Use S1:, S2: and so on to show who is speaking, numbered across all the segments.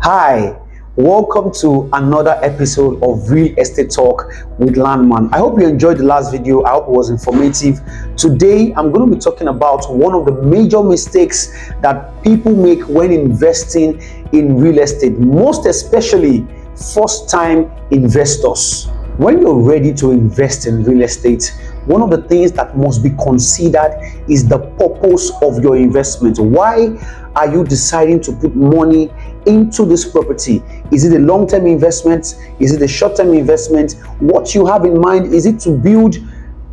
S1: Hi, welcome to another episode of Real Estate Talk with Landman. I hope you enjoyed the last video. I hope it was informative. Today, I'm going to be talking about one of the major mistakes that people make when investing in real estate, most especially first-time investors. When you're ready to invest in real estate, one of the things that must be considered is the purpose of your investment. Why are you deciding to put money into this property? Is it a long-term investment? Is it a short-term investment? What you have in mind, is it to build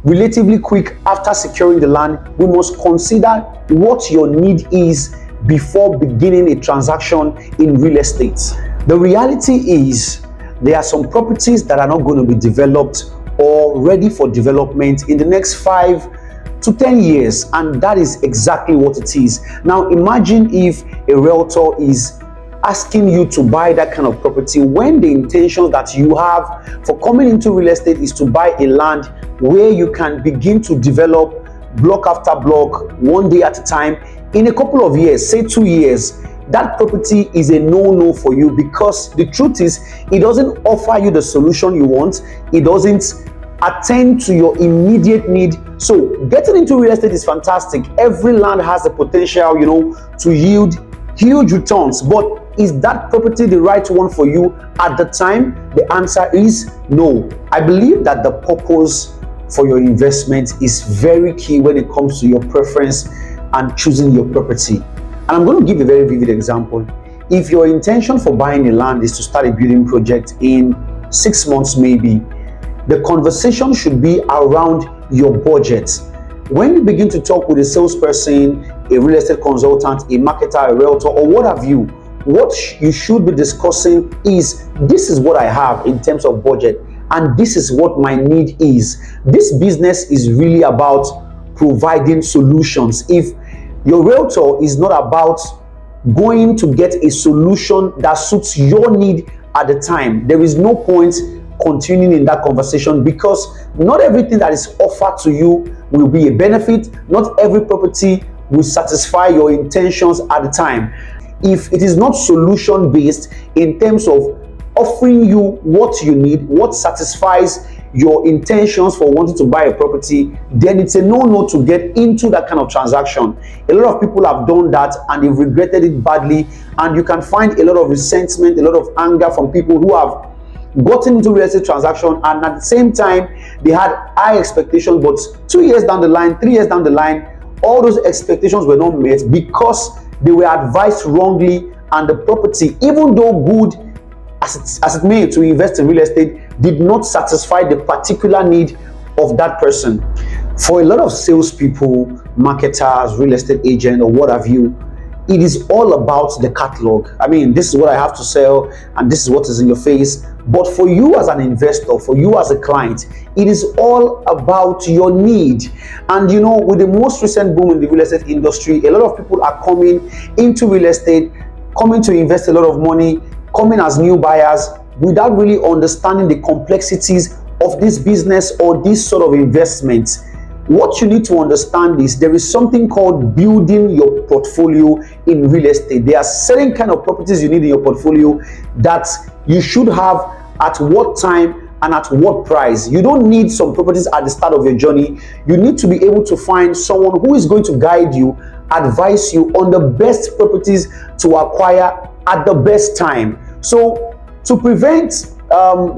S1: relatively quick after securing the land? We must consider what your need is before beginning a transaction in real estate. The reality is there are some properties that are not going to be developed or ready for development in the next 5 to 10 years, and that is exactly what it is. Now imagine if a realtor is asking you to buy that kind of property when the intention that you have for coming into real estate is to buy a land where you can begin to develop block after block, one day at a time. In a couple of years, say 2 years, that property is a no-no for you, because the truth is it doesn't offer you the solution you want. It doesn't attend to your immediate need. So getting into real estate is fantastic. Every land has the potential, to yield huge returns. But is that property the right one for you at the time? The answer is no. I believe that the purpose for your investment is very key when it comes to your preference and choosing your property. And I'm going to give a very vivid example. If your intention for buying a land is to start a building project in 6 months maybe, the conversation should be around your budget. When you begin to talk with a salesperson, a real estate consultant, a marketer, a realtor, or what have you, what you should be discussing is, this is what I have in terms of budget, and this is what my need is. This business is really about providing solutions. If your realtor is not about going to get a solution that suits your need at the time, there is no point continuing in that conversation, because not everything that is offered to you will be a benefit. Not every property will satisfy your intentions at the time. If it is not solution based in terms of offering you what you need, what satisfies your intentions for wanting to buy a property, then it's a no-no to get into that kind of transaction. A lot of people have done that and they've regretted it badly, and you can find a lot of resentment, a lot of anger from people who have gotten into real estate transaction, and at the same time they had high expectations, but 2 years down the line, 3 years down the line, all those expectations were not met because they were advised wrongly, and the property, even though good as it may to invest in real estate, did not satisfy the particular need of that person. For a lot of salespeople, marketers, real estate agent, or what have you, it is all about the catalog. I mean, this is what I have to sell, and this is what is in your face. But for you as an investor, for you as a client, it is all about your need. And with the most recent boom in the real estate industry, a lot of people are coming into real estate, coming to invest a lot of money, coming as new buyers without really understanding the complexities of this business or this sort of investment. What you need to understand is there is something called building your portfolio in real estate. There are certain kind of properties you need in your portfolio that you should have at what time and at what price. You don't need some properties at the start of your journey. You need to be able to find someone who is going to guide you, advise you on the best properties to acquire at the best time. So to prevent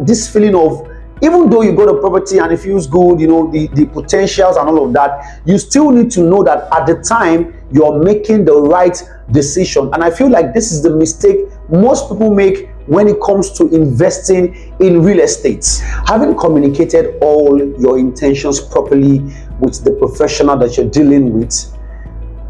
S1: this feeling of, even though you got a property and it feels good, the potentials and all of that, you still need to know that at the time you're making the right decision. And I feel like this is the mistake most people make when it comes to investing in real estate. Having communicated all your intentions properly with the professional that you're dealing with,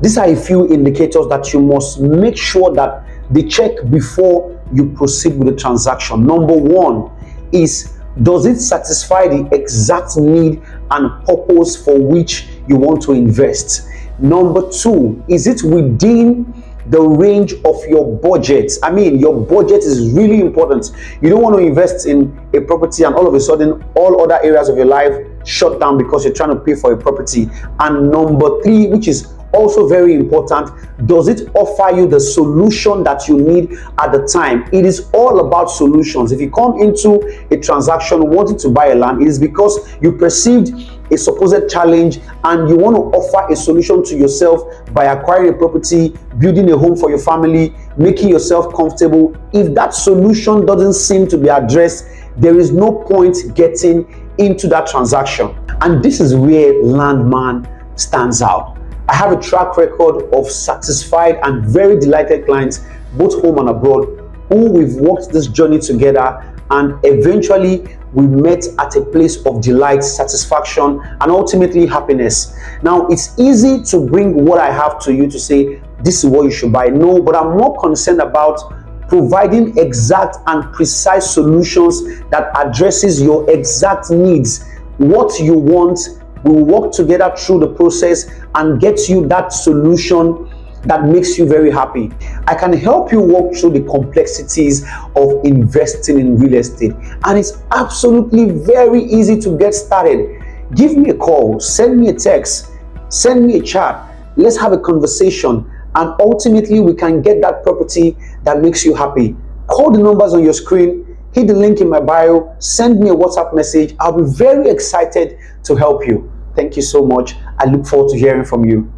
S1: these are a few indicators that you must make sure that they check before you proceed with the transaction. Number one is, does it satisfy the exact need and purpose for which you want to invest? Number two, is it within the range of your budget? I mean, your budget is really important. You don't want to invest in a property and all of a sudden all other areas of your life shut down because you're trying to pay for a property. And number three, which is Also very important, does it offer you the solution that you need at the time? It is all about solutions. If you come into a transaction wanting to buy a land, it is because you perceived a supposed challenge and you want to offer a solution to yourself by acquiring a property, building a home for your family, making yourself comfortable. If that solution doesn't seem to be addressed, there is no point getting into that transaction. And this is where Landman stands out. I have a track record of satisfied and very delighted clients, both home and abroad, who we've walked this journey together, and eventually we met at a place of delight, satisfaction, and ultimately happiness. Now, it's easy to bring what I have to you to say, this is what you should buy. No, but I'm more concerned about providing exact and precise solutions that addresses your exact needs. What you want, we will work together through the process and get you that solution that makes you very happy. I can help you walk through the complexities of investing in real estate, and it's absolutely very easy to get started. Give me a call, send me a text, send me a chat. Let's have a conversation, and ultimately we can get that property that makes you happy. Call the numbers on your screen, hit the link in my bio, send me a WhatsApp message. I'll be very excited to help you. Thank you so much. I look forward to hearing from you.